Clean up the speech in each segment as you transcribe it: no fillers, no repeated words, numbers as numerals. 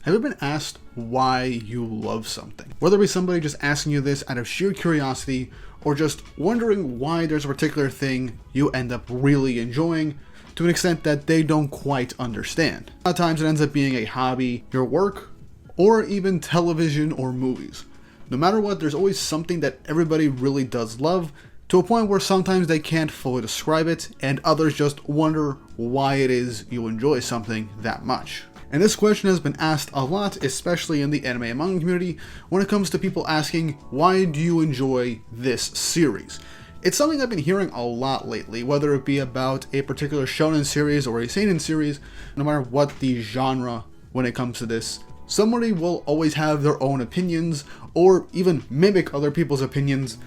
Have you been asked why you love something? Whether it be somebody just asking you this out of sheer curiosity, or just wondering why there's a particular thing you end up really enjoying to an extent that they don't quite understand. A lot of times it ends up being a hobby, your work, or even television or movies. No matter what, there's always something that everybody really does love, to a point where sometimes they can't fully describe it, and others just wonder why it is you enjoy something that much. And this question has been asked a lot, especially in the anime and manga community, when it comes to people asking, why do you enjoy this series? It's something I've been hearing a lot lately, whether it be about a particular shonen series or a seinen series, no matter what the genre when it comes to this. Somebody will always have their own opinions, or even mimic other people's opinions,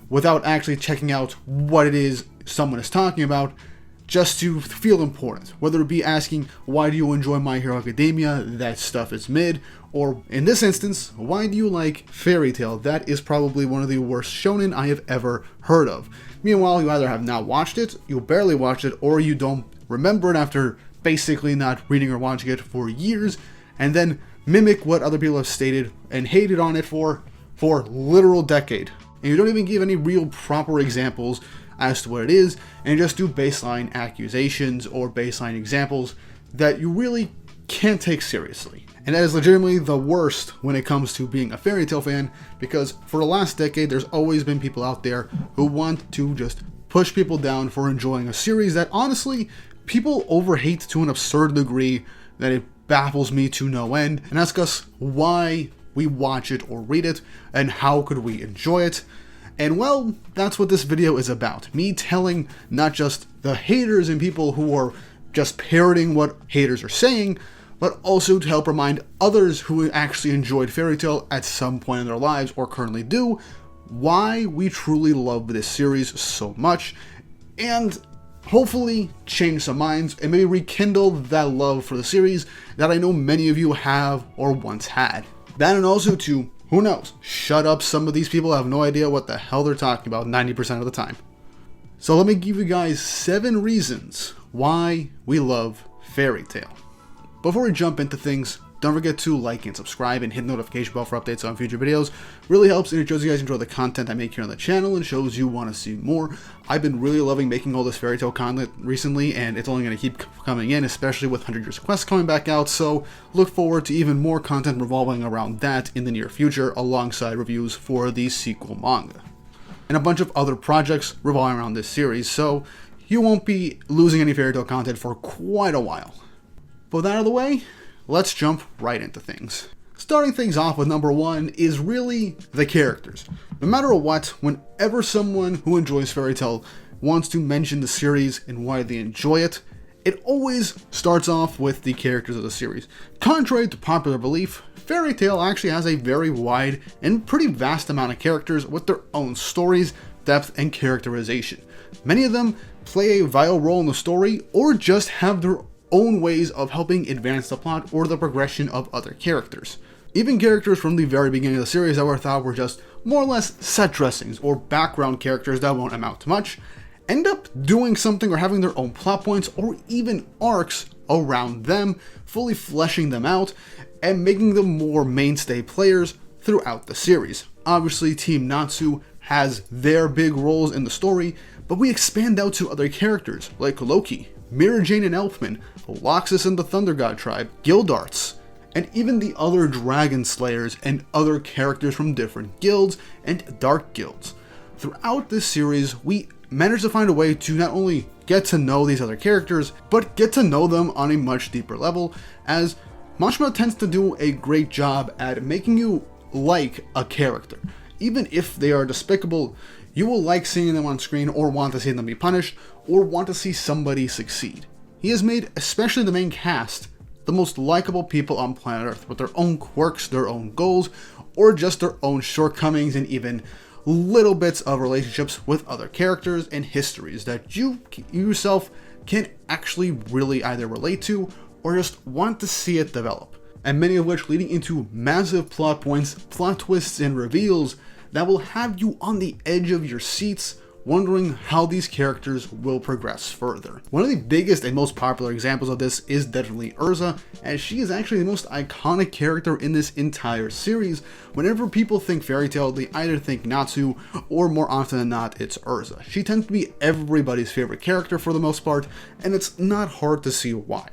without actually checking out what it is someone is talking about, just to feel important. Whether it be asking, why do you enjoy My Hero Academia? That stuff is mid. Or in this instance, why do you like Fairy Tail? That is probably one of the worst shonen I have ever heard of. Meanwhile, you either have not watched it, you barely watched it, or you don't remember it after basically not reading or watching it for years, and then mimic what other people have stated and hated on it for literal decade. And you don't even give any real proper examples as to what it is, and just do baseline accusations or baseline examples that you really can't take seriously. And that is legitimately the worst when it comes to being a Fairy Tail fan, because for the last decade there's always been people out there who want to just push people down for enjoying a series that honestly people overhate to an absurd degree that it baffles me to no end, and ask us why we watch it or read it, and how could we enjoy it. And well, that's what this video is about. Me telling not just the haters and people who are just parroting what haters are saying, but also to help remind others who actually enjoyed Fairy Tail at some point in their lives, or currently do, why we truly love this series so much, and hopefully change some minds and maybe rekindle that love for the series that I know many of you have or once had. That, and also to, who knows, shut up some of these people who have no idea what the hell they're talking about 90% of the time. So let me give you guys 7 reasons why we love Fairy Tail. Before we jump into things, don't forget to like and subscribe and hit the notification bell for updates on future videos. Really helps, and it shows you guys enjoy the content I make here on the channel and shows you want to see more. I've been really loving making all this Fairy Tail content recently, and it's only going to keep coming in, especially with 100 Years Quest coming back out, so look forward to even more content revolving around that in the near future, alongside reviews for the sequel manga. And a bunch of other projects revolving around this series, so you won't be losing any Fairy Tail content for quite a while. But with that out of the way, let's jump right into things. Starting things off with number 1 is really the characters. No matter what, whenever someone who enjoys Fairy Tail wants to mention the series and why they enjoy it, it always starts off with the characters of the series. Contrary to popular belief, Fairy Tail actually has a very wide and pretty vast amount of characters with their own stories, depth, and characterization. Many of them play a vital role in the story, or just have their own ways of helping advance the plot or the progression of other characters. Even characters from the very beginning of the series that were thought were just more or less set dressings or background characters that won't amount to much, end up doing something or having their own plot points or even arcs around them, fully fleshing them out and making them more mainstay players throughout the series. Obviously, Team Natsu has their big roles in the story, but we expand out to other characters like Loki, Mira Jane and Elfman, Loxus and the Thunder God Tribe, Guildarts, and even the other Dragon Slayers and other characters from different guilds and dark guilds. Throughout this series, we managed to find a way to not only get to know these other characters, but get to know them on a much deeper level, as Mashima tends to do a great job at making you like a character. Even if they are despicable, you will like seeing them on screen, or want to see them be punished, or want to see somebody succeed. He has made, especially the main cast, the most likable people on planet Earth, with their own quirks, their own goals, or just their own shortcomings, and even little bits of relationships with other characters and histories that you yourself can actually really either relate to, or just want to see it develop. And many of which leading into massive plot points, plot twists, and reveals that will have you on the edge of your seats, wondering how these characters will progress further. One of the biggest and most popular examples of this is definitely Erza, as she is actually the most iconic character in this entire series. Whenever people think fairy tale, they either think Natsu, or more often than not, it's Erza. She tends to be everybody's favorite character for the most part, and it's not hard to see why.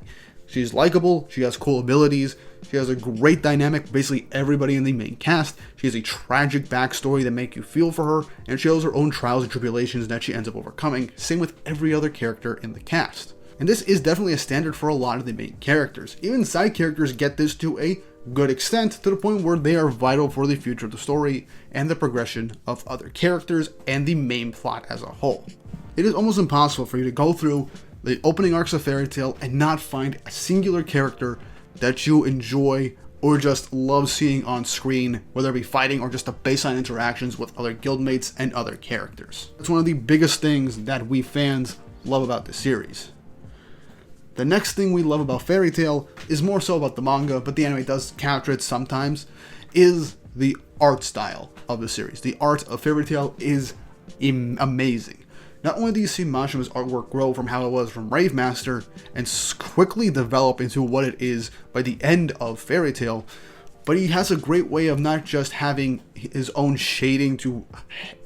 She's likable, she has cool abilities, she has a great dynamic with basically everybody in the main cast, she has a tragic backstory that make you feel for her, and she has her own trials and tribulations that she ends up overcoming, same with every other character in the cast. And this is definitely a standard for a lot of the main characters. Even side characters get this to a good extent, to the point where they are vital for the future of the story and the progression of other characters and the main plot as a whole. It is almost impossible for you to go through the opening arcs of Fairy Tail and not find a singular character that you enjoy or just love seeing on screen, whether it be fighting or just the baseline interactions with other guildmates and other characters. It's one of the biggest things that we fans love about the series. The next thing we love about Fairy Tail is more so about the manga, but the anime does capture it sometimes, is the art style of the series. The art of Fairy Tail is amazing. Not only do you see Mashima's artwork grow from how it was from Rave Master and quickly develop into what it is by the end of Fairy Tail, but he has a great way of not just having his own shading to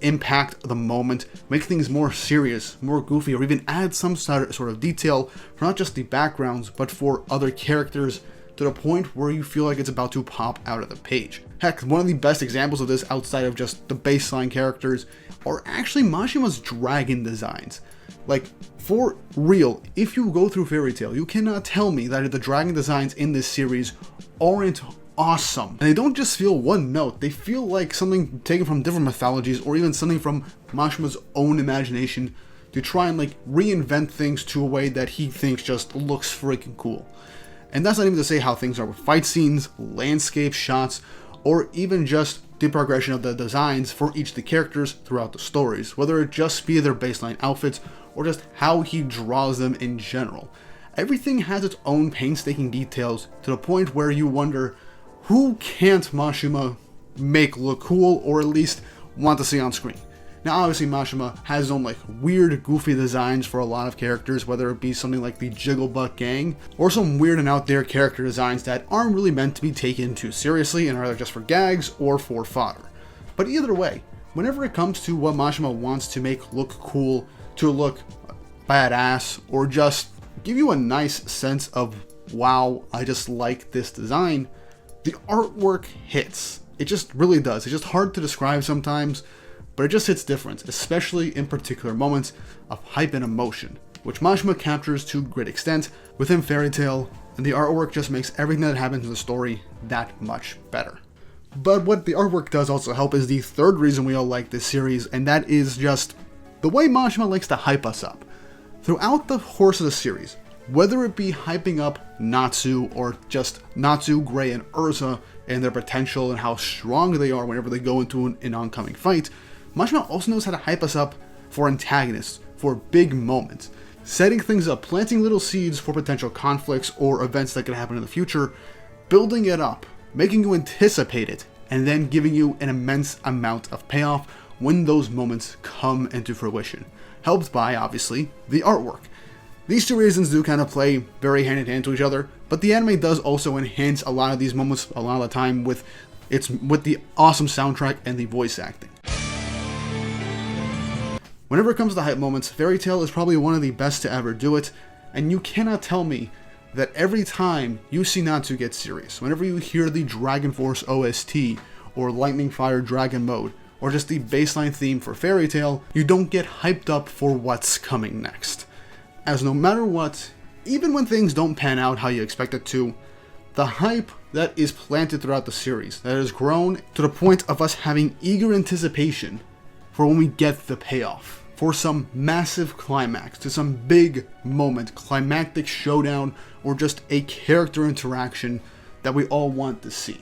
impact the moment, make things more serious, more goofy, or even add some sort of detail for not just the backgrounds, but for other characters, to the point where you feel like it's about to pop out of the page. Heck, one of the best examples of this outside of just the baseline characters are actually Mashima's dragon designs. Like, for real, if you go through Fairy Tail, you cannot tell me that the dragon designs in this series aren't awesome. And they don't just feel one note, they feel like something taken from different mythologies, or even something from Mashima's own imagination, to try and like reinvent things to a way that he thinks just looks freaking cool. And that's not even to say how things are with fight scenes, landscape shots, or even just the progression of the designs for each of the characters throughout the stories, whether it just be their baseline outfits or just how he draws them in general. Everything has its own painstaking details, to the point where you wonder, who can't Mashima make look cool, or at least want to see on screen? Now obviously Mashima has his own like weird goofy designs for a lot of characters, whether it be something like the Jigglebutt Gang, or some weird and out there character designs that aren't really meant to be taken too seriously and are either just for gags or for fodder. But either way, whenever it comes to what Mashima wants to make look cool, to look badass, or just give you a nice sense of, wow, I just like this design, the artwork hits. It just really does. It's just hard to describe sometimes, but it just hits different, especially in particular moments of hype and emotion, which Mashima captures to a great extent within Fairy Tail, and the artwork just makes everything that happens in the story that much better. But what the artwork does also help is the third reason we all like this series, and that is just the way Mashima likes to hype us up. Throughout the course of the series, whether it be hyping up Natsu, or just Natsu, Grey, and Erza, and their potential and how strong they are whenever they go into an oncoming fight, Mashima also knows how to hype us up for antagonists, for big moments, setting things up, planting little seeds for potential conflicts or events that could happen in the future, building it up, making you anticipate it, and then giving you an immense amount of payoff when those moments come into fruition, helped by, obviously, the artwork. These two reasons do kind of play very hand in hand to each other, but the anime does also enhance a lot of these moments a lot of the time with the awesome soundtrack and the voice acting. Whenever it comes to hype moments, Fairy Tail is probably one of the best to ever do it, and you cannot tell me that every time you see Natsu get serious, whenever you hear the Dragon Force OST, or Lightning Fire Dragon Mode, or just the baseline theme for Fairy Tail, you don't get hyped up for what's coming next. As no matter what, even when things don't pan out how you expect it to, the hype that is planted throughout the series, that has grown to the point of us having eager anticipation for when we get the payoff, for some massive climax, to some big moment, climactic showdown, or just a character interaction that we all want to see.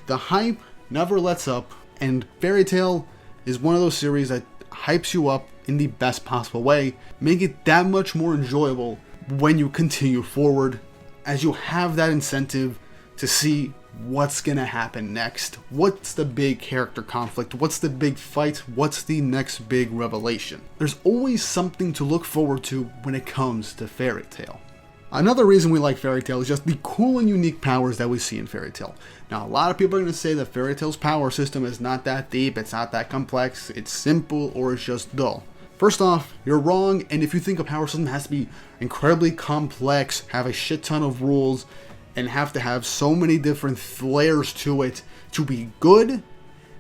The hype never lets up, and Fairy Tail is one of those series that hypes you up in the best possible way, making it that much more enjoyable when you continue forward, as you have that incentive to see what's gonna happen next? What's the big character conflict? What's the big fight? What's the next big revelation? There's always something to look forward to when it comes to Fairy Tail. Another reason we like Fairy Tail is just the cool and unique powers that we see in Fairy Tail. Now, a lot of people are going to say that Fairy Tail's power system is not that deep, it's not that complex, it's simple, or it's just dull. First off, you're wrong, and if you think a power system has to be incredibly complex, have a shit ton of rules, and have to have so many different layers to it to be good,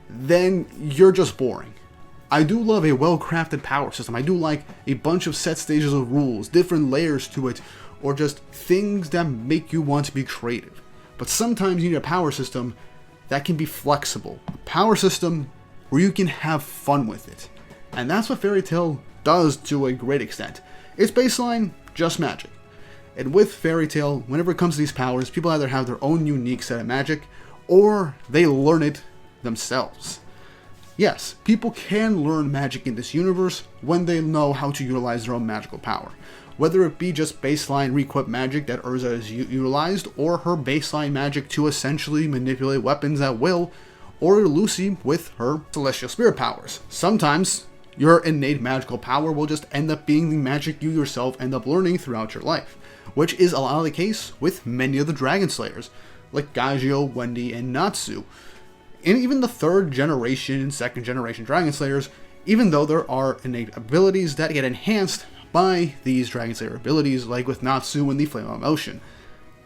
then you're just boring. I do love a well-crafted power system. I do like a bunch of set stages of rules, different layers to it, or just things that make you want to be creative. But sometimes you need a power system that can be flexible. A power system where you can have fun with it. And that's what Fairy Tail does to a great extent. Its baseline, just magic. And with Fairy Tail, whenever it comes to these powers, people either have their own unique set of magic, or they learn it themselves. Yes, people can learn magic in this universe when they know how to utilize their own magical power. Whether it be just baseline re-equip magic that Erza is utilized, or her baseline magic to essentially manipulate weapons at will, or Lucy with her celestial spirit powers. Sometimes your innate magical power will just end up being the magic you yourself end up learning throughout your life, which is a lot of the case with many of the Dragon Slayers, like Gagio, Wendy, and Natsu. And even the 3rd generation and 2nd generation Dragon Slayers, even though there are innate abilities that get enhanced by these Dragon Slayer abilities, like with Natsu and the Flame of Emotion.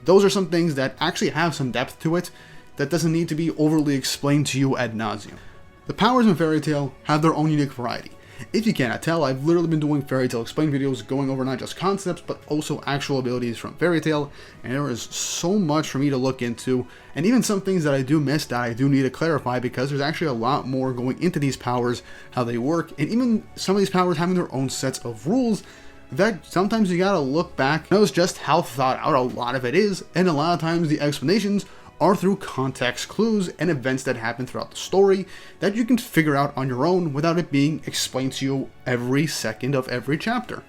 Those are some things that actually have some depth to it that doesn't need to be overly explained to you ad nauseum. The powers in Fairy Tail have their own unique variety. If you cannot tell, I've literally been doing Fairy Tail explain videos going over not just concepts, but also actual abilities from Fairy Tail, and there is so much for me to look into, and even some things that I do miss that I do need to clarify, because there's actually a lot more going into these powers, how they work, and even some of these powers having their own sets of rules that sometimes you gotta look back and notice just how thought out a lot of it is, and a lot of times the explanations are through context clues and events that happen throughout the story that you can figure out on your own without it being explained to you every second of every chapter.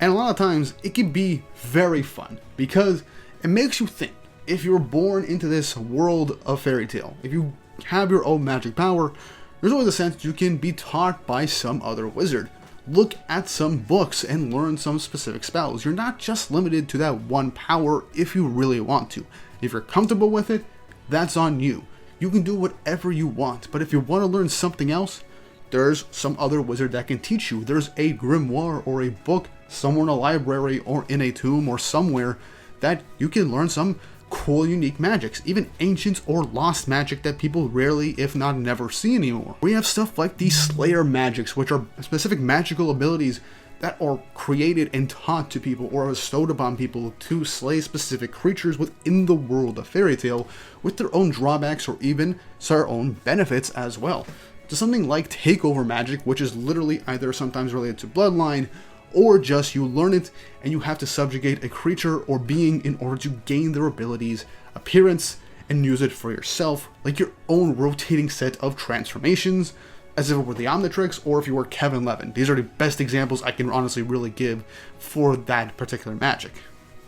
And a lot of times it can be very fun because it makes you think. If you're born into this world of Fairy Tail, if you have your own magic power, there's always a sense you can be taught by some other wizard. Look at some books and learn some specific spells. You're not just limited to that one power if you really want to. If you're comfortable with it, that's on you. You can do whatever you want, but if you want to learn something else, there's some other wizard that can teach you. There's a grimoire or a book somewhere in a library or in a tomb or somewhere that you can learn some cool, unique magics, even ancient or lost magic that people rarely, if not never, see anymore. We have stuff like the Slayer magics, which are specific magical abilities that are created and taught to people or bestowed upon people to slay specific creatures within the world of Fairy Tail with their own drawbacks or even their own benefits as well. To something like takeover magic, which is literally either sometimes related to bloodline or just you learn it and you have to subjugate a creature or being in order to gain their abilities, appearance, and use it for yourself, like your own rotating set of transformations, as if it were the Omnitrix, or if you were Kevin Levin. These are the best examples I can honestly really give for that particular magic.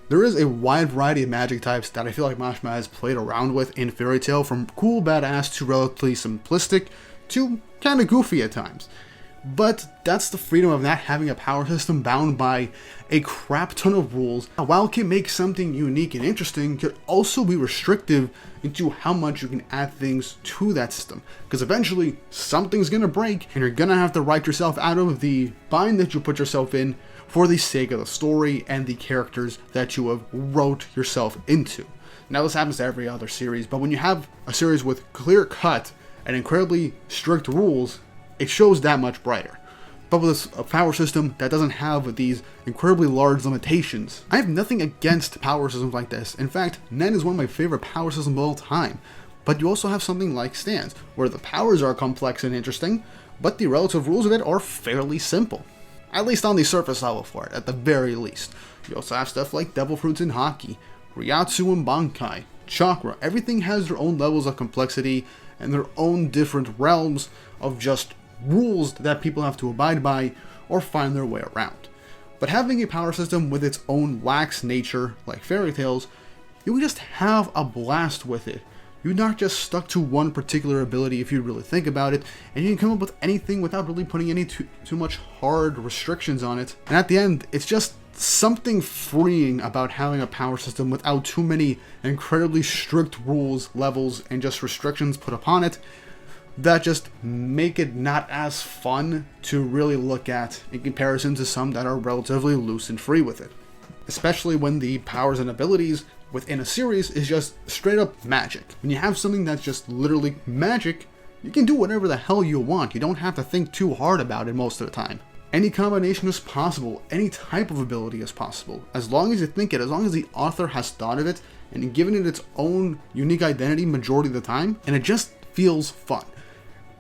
There is a wide variety of magic types that I feel like Mashima has played around with in Fairy Tail, from cool badass to relatively simplistic to kinda goofy at times. But that's the freedom of not having a power system bound by a crap ton of rules. While it can make something unique and interesting, it could also be restrictive into how much you can add things to that system. Because eventually, something's gonna break, and you're gonna have to write yourself out of the bind that you put yourself in for the sake of the story and the characters that you have wrote yourself into. Now this happens to every other series, but when you have a series with clear-cut and incredibly strict rules, it shows that much brighter. But with a power system that doesn't have these incredibly large limitations, I have nothing against power systems like this. In fact, Nen is one of my favorite power systems of all time. But you also have something like Stance, where the powers are complex and interesting, but the relative rules of it are fairly simple. At least on the surface level for it, at the very least. You also have stuff like Devil Fruits and Haki, Ryatsu and Bankai, Chakra. Everything has their own levels of complexity and their own different realms of just rules that people have to abide by or find their way around. But having a power system with its own lax nature, like Fairy Tail's, you can just have a blast with it. you're not just stuck to one particular ability if you really think about it, and you can come up with anything without really putting any too much hard restrictions on it. And at the end, it's just something freeing about having a power system without too many incredibly strict rules, levels, and just restrictions put upon it that just make it not as fun to really look at in comparison to some that are relatively loose and free with it. Especially when the powers and abilities within a series is just straight up magic. When you have something that's just literally magic, you can do whatever the hell you want. You don't have to think too hard about it most of the time. Any combination is possible, any type of ability is possible, as long as you think it, as long as the author has thought of it and given it its own unique identity majority of the time, and it just feels fun.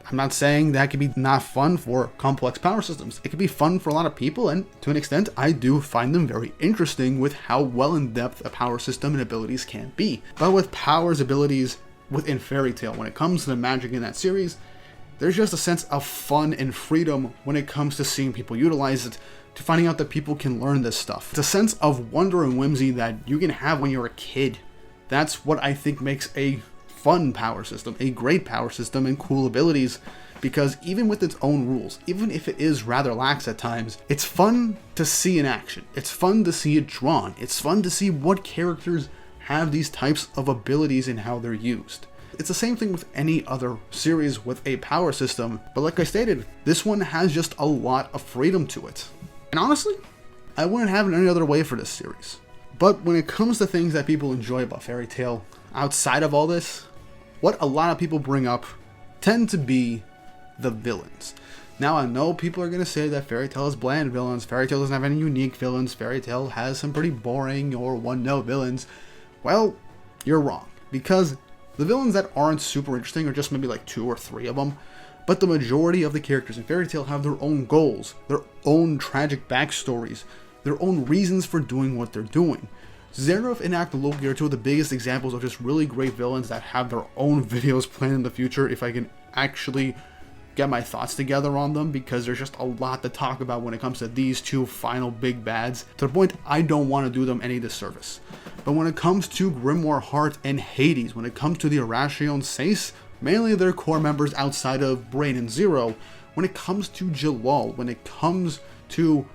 I'm not saying that could be not fun for complex power systems. It could be fun for a lot of people, and to an extent, I do find them very interesting with how well in depth a power system and abilities can be. But with powers, abilities within Fairy Tail, when it comes to the magic in that series, there's just a sense of fun and freedom when it comes to seeing people utilize it, to finding out that people can learn this stuff. It's a sense of wonder and whimsy that you can have when you're a kid. That's what I think makes a fun power system, a great power system, and cool abilities, because even with its own rules, even if it is rather lax at times, it's fun to see in action. It's fun to see it drawn. It's fun to see what characters have these types of abilities and how they're used. It's the same thing with any other series with a power system, but like I stated, this one has just a lot of freedom to it. And honestly, I wouldn't have it any other way for this series. But when it comes to things that people enjoy about Fairy Tail, outside of all this, what a lot of people bring up tend to be the villains. Now, I know people are going to say that Fairy Tail has bland villains, Fairy Tail doesn't have any unique villains, Fairy Tail has some pretty boring or one-note villains. Well, you're wrong, because the villains that aren't super interesting are just maybe like 2 or 3 of them, but the majority of the characters in Fairy Tail have their own goals, their own tragic backstories, their own reasons for doing what they're doing. Zeref and Acnologia are 2 of the biggest examples of just really great villains that have their own videos planned in the future if I can actually get my thoughts together on them, because there's just a lot to talk about when it comes to these 2 final big bads, to the point I don't want to do them any disservice. But when it comes to Grimoire Heart and Hades, when it comes to the Irration Seis, mainly their core members outside of Brain and Zero, when it comes to Jalal, when it comes to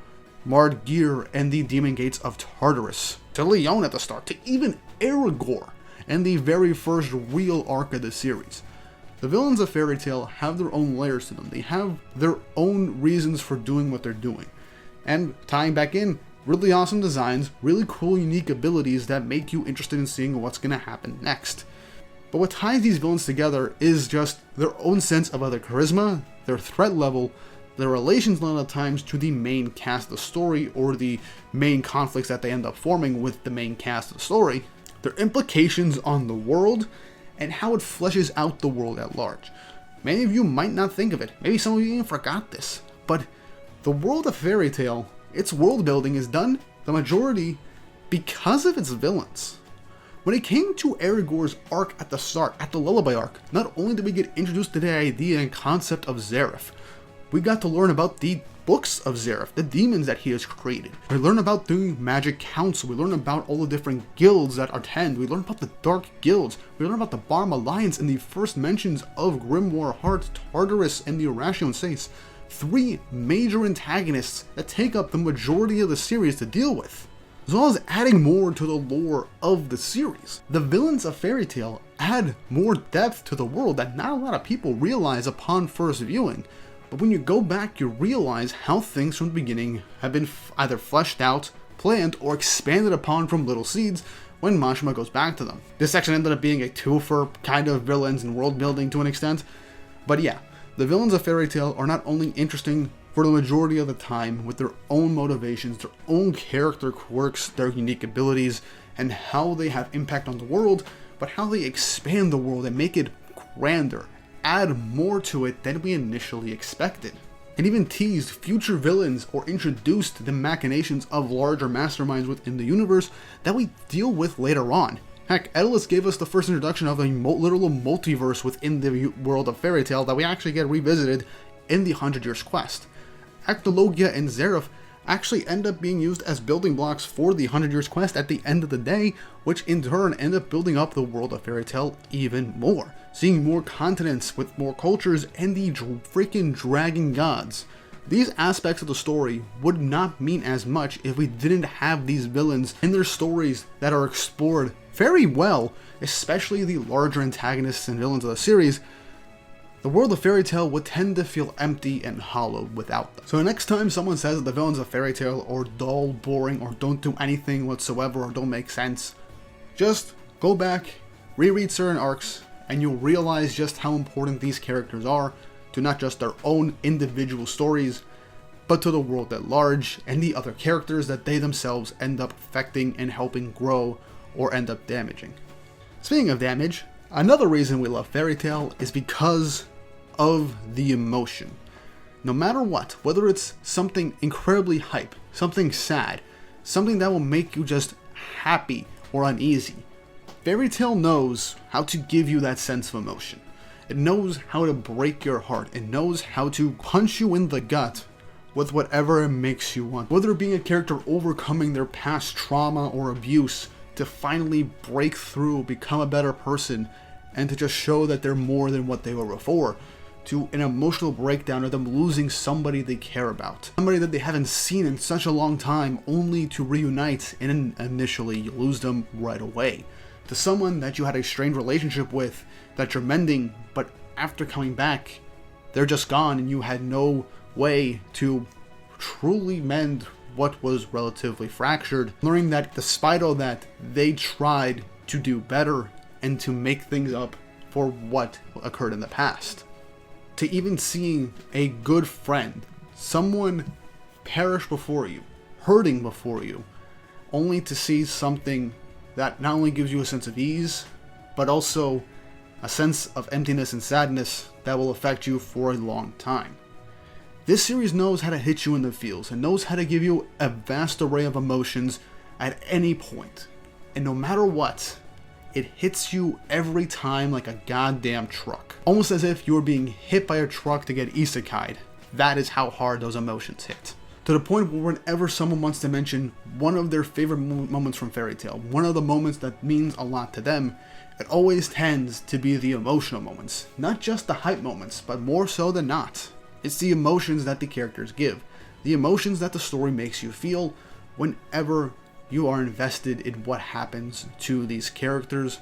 Mardgeir and the Demon Gates of Tartarus, to Leon at the start, to even Aragorn and the very first real arc of the series. The villains of Fairy Tail have their own layers to them. They have their own reasons for doing what they're doing. And tying back in, really awesome designs, really cool unique abilities that make you interested in seeing what's going to happen next. But what ties these villains together is just their own sense of either charisma, their threat level, their relations a lot of times to the main cast of the story, or the main conflicts that they end up forming with the main cast of the story, their implications on the world, and how it fleshes out the world at large. Many of you might not think of it, maybe some of you even forgot this, but the world of Fairy Tail, its world building is done, the majority, because of its villains. When it came to Aragorn's arc at the start, at the Lullaby arc, not only did we get introduced to the idea and concept of Zeref, we got to learn about the books of Zeref, the demons that he has created. We learn about the Magic Council, we learn about all the different guilds that attend, we learn about the Dark Guilds, we learn about the Barm Alliance and the first mentions of Grimoire Heart, Tartarus, and the Irration Seis. 3 major antagonists that take up the majority of the series to deal with, as well as adding more to the lore of the series. The villains of Fairy Tail add more depth to the world that not a lot of people realize upon first viewing. But when you go back, you realize how things from the beginning have been either fleshed out, planned, or expanded upon from little seeds when Mashima goes back to them. This section ended up being a twofer kind of villains and world building to an extent. But yeah, the villains of Fairy Tail are not only interesting for the majority of the time with their own motivations, their own character quirks, their unique abilities, and how they have impact on the world, but how they expand the world and make it grander, add more to it than we initially expected, and even teased future villains or introduced the machinations of larger masterminds within the universe that we deal with later on. Heck, Daedalus gave us the first introduction of a literal multiverse within the world of Fairy Tail that we actually get revisited in the 100 Years Quest. Acnologia and Zeref actually end up being used as building blocks for the 100 Years quest at the end of the day, which in turn end up building up the world of Fairy Tail even more. Seeing more continents with more cultures and the freaking dragon gods. These aspects of the story would not mean as much if we didn't have these villains in their stories that are explored very well, especially the larger antagonists and villains of the series. The world of Fairy Tail would tend to feel empty and hollow without them. So the next time someone says that the villains of Fairy Tail are dull, boring, or don't do anything whatsoever or don't make sense, just go back, reread certain arcs, and you'll realize just how important these characters are to not just their own individual stories, but to the world at large and the other characters that they themselves end up affecting and helping grow or end up damaging. Speaking of damage, another reason we love Fairy Tail is because of the emotion. No matter what, whether it's something incredibly hype, something sad, something that will make you just happy or uneasy, Fairy Tail knows how to give you that sense of emotion. It knows how to break your heart. It knows how to punch you in the gut with whatever it makes you want. Whether it being a character overcoming their past trauma or abuse to finally break through, become a better person, and to just show that they're more than what they were before, to an emotional breakdown of them losing somebody they care about. Somebody that they haven't seen in such a long time, only to reunite and initially you lose them right away. To someone that you had a strained relationship with, that you're mending, but after coming back, they're just gone and you had no way to truly mend what was relatively fractured. Learning that despite all that, they tried to do better and to make things up for what occurred in the past. To even seeing a good friend, someone perish before you, hurting before you, only to see something that not only gives you a sense of ease, but also a sense of emptiness and sadness that will affect you for a long time. This series knows how to hit you in the feels and knows how to give you a vast array of emotions at any point. And no matter what, it hits you every time like a goddamn truck. Almost as if you were being hit by a truck to get isekai'd. That is how hard those emotions hit. To the point where whenever someone wants to mention one of their favorite moments from Fairy Tail, one of the moments that means a lot to them, it always tends to be the emotional moments. Not just the hype moments, but more so than not. It's the emotions that the characters give. The emotions that the story makes you feel whenever you are invested in what happens to these characters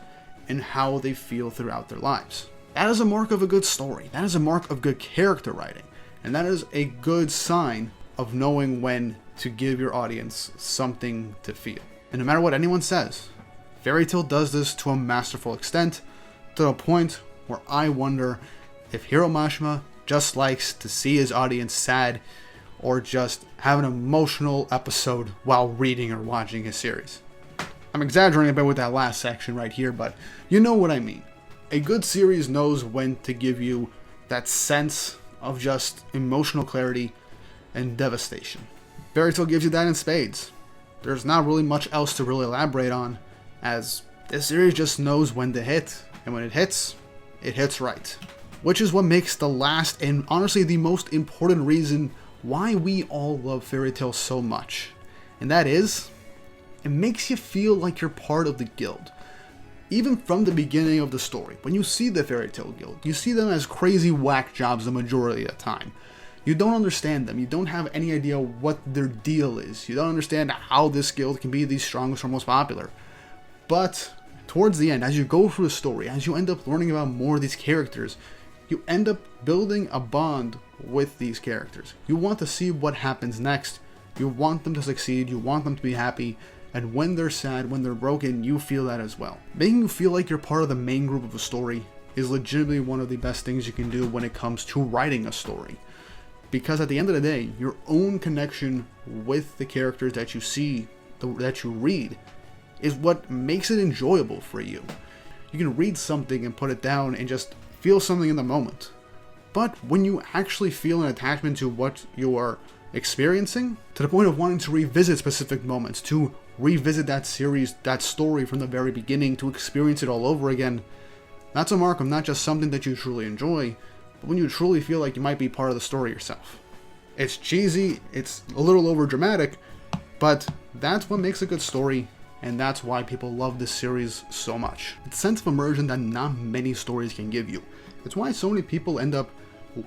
and how they feel throughout their lives. That is a mark of a good story. That is a mark of good character writing. And that is a good sign of knowing when to give your audience something to feel. And no matter what anyone says, Fairy Tail does this to a masterful extent, to the point where I wonder if Hiro Mashima just likes to see his audience sad or just have an emotional episode while reading or watching his series. I'm exaggerating a bit with that last section right here, but you know what I mean. A good series knows when to give you that sense of just emotional clarity and devastation. Fairy Tail gives you that in spades. There's not really much else to really elaborate on, as this series just knows when to hit, and when it hits right. Which is what makes the last and honestly the most important reason why we all love Fairy Tail so much. And that is, it makes you feel like you're part of the guild. Even from the beginning of the story, when you see the Fairy Tail Guild, you see them as crazy whack jobs the majority of the time. You don't understand them, you don't have any idea what their deal is, you don't understand how this guild can be the strongest or most popular. But towards the end, as you go through the story, as you end up learning about more of these characters, you end up building a bond with these characters. You want to see what happens next, you want them to succeed, you want them to be happy, and when they're sad, when they're broken, you feel that as well. Making you feel like you're part of the main group of a story is legitimately one of the best things you can do when it comes to writing a story. Because at the end of the day, your own connection with the characters that you see, that you read, is what makes it enjoyable for you. You can read something and put it down and just feel something in the moment. But when you actually feel an attachment to what you are experiencing, to the point of wanting to revisit specific moments, to revisit that series, that story from the very beginning, to experience it all over again, that's a mark of not just something that you truly enjoy, but when you truly feel like you might be part of the story yourself. It's cheesy, it's a little over dramatic, but that's what makes a good story, and that's why people love this series so much. It's a sense of immersion that not many stories can give you. It's why so many people end up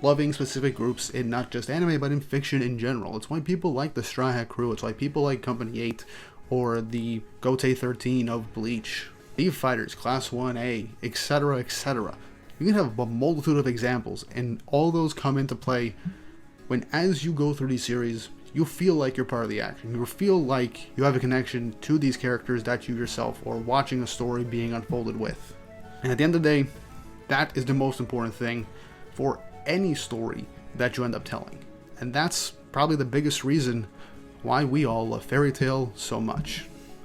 loving specific groups in not just anime, but in fiction in general. It's why people like the Straw Hat Crew, it's why people like Company 8, or the Gote 13 of Bleach, Thief Fighters, Class 1A, etc, etc. You can have a multitude of examples, and all those come into play when, as you go through these series, you feel like you're part of the action. You feel like you have a connection to these characters that you yourself are watching a story being unfolded with. And at the end of the day, that is the most important thing for any story that you end up telling. And that's probably the biggest reason why we all love Fairy Tail so much.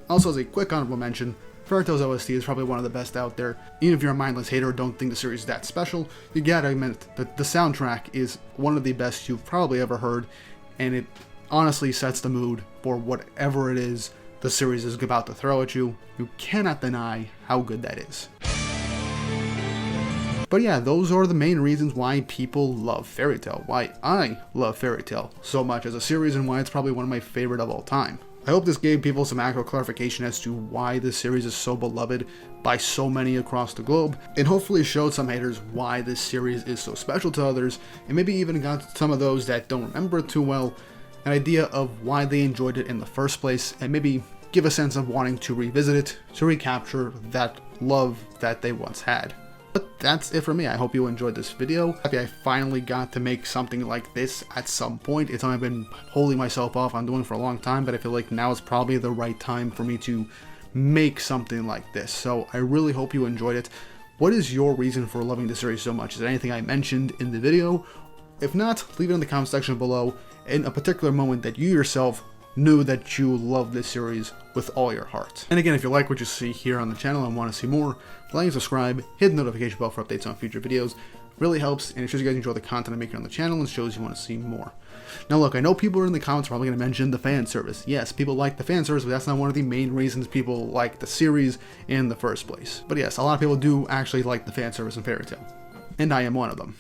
Also, as a quick honorable mention, Fairy Tail's OST is probably one of the best out there. Even if you're a mindless hater or don't think the series is that special, you gotta admit that the soundtrack is one of the best you've probably ever heard, and it honestly sets the mood for whatever it is the series is about to throw at you. You cannot deny how good that is. But yeah, those are the main reasons why people love Fairy Tail, why I love Fairy Tail so much as a series, and why it's probably one of my favorite of all time. I hope this gave people some actual clarification as to why this series is so beloved by so many across the globe, and hopefully showed some haters why this series is so special to others, and maybe even got some of those that don't remember it too well an idea of why they enjoyed it in the first place, and maybe give a sense of wanting to revisit it to recapture that love that they once had. But that's it for me. I hope you enjoyed this video. Happy I finally got to make something like this at some point. It's something I've been holding myself off on doing for a long time, but I feel like now is probably the right time for me to make something like this. So I really hope you enjoyed it. What is your reason for loving this series so much? Is there anything I mentioned in the video? If not, leave it in the comment section below in a particular moment that you yourself knew that you love this series with all your heart. And again, if you like what you see here on the channel and want to see more, like and subscribe, hit the notification bell for updates on future videos. Really helps, and it shows you guys enjoy the content I'm making on the channel and shows you want to see more. Now look, I know people are in the comments probably going to mention the fan service. Yes, people like the fan service, but that's not one of the main reasons people like the series in the first place. But yes, a lot of people do actually like the fan service in Fairy Tail, and I am one of them.